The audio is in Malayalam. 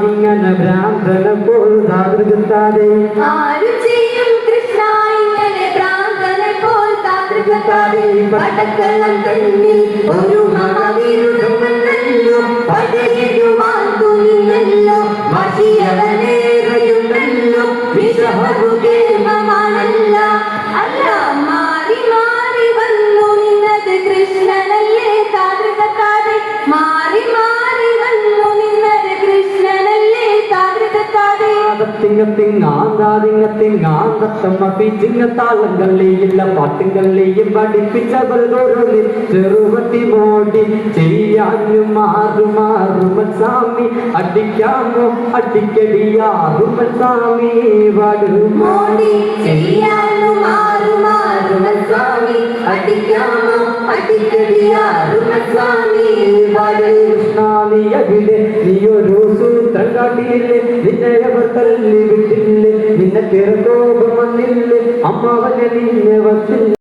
ഇങ്ങനെ ഭ്രാന്തനെ പോൽ ജാഗ്രതാതെ ആരും ചെയ്യും കൃഷ്ണ ഇങ്ങനെ ഭ്രാന്തനെ പോൽ ജാഗ്രതാതെ പടക്കളം തന്നിൽ ഒരു മഹാവിരുദ്ധമെന്നല്ലോ പടയുവാൻ തുനിഞ്ഞല്ലോ മഷിയവനേറെയുണ്ടല്ലോ വിഷഹുകേമമാണല്ല അല്ല മാറി മാറി വന്നു നിന്നത് കൃഷ്ണനല്ലേ ജാഗ്രതാതെ മാറി മാറി വന്നു നിന്നത് കൃഷ്ണനല്ലേ ജാഗ്രതാതെ ചിങ്ങത്താളങ്ങളില്ല പാട്ടുകളിയും പഠിപ്പിച്ചവർ ചെറുപത്തി മോടി ചെയ്യാനും മാറുമാറുമസ്വാമി അടിക്കാമോ അടിക്കടിയാറുമസ്വാമി മോടി ചെയ്യാനും മാറുമാറുമസ്വാമി അടിക്കാമോ അടിക്കടിയാറുമസ്വാമി കൃഷ്ണാനിയവിടെ നീയൊരു സൂത്രം കാട്ടിയില്ലേ നിന്നെ അവർ തല്ലി വിട്ടില്ലേ നിന്നെ കോപം വന്നില്ലേ അമ്മാവനെ നിന്നെ വച്ചില്ല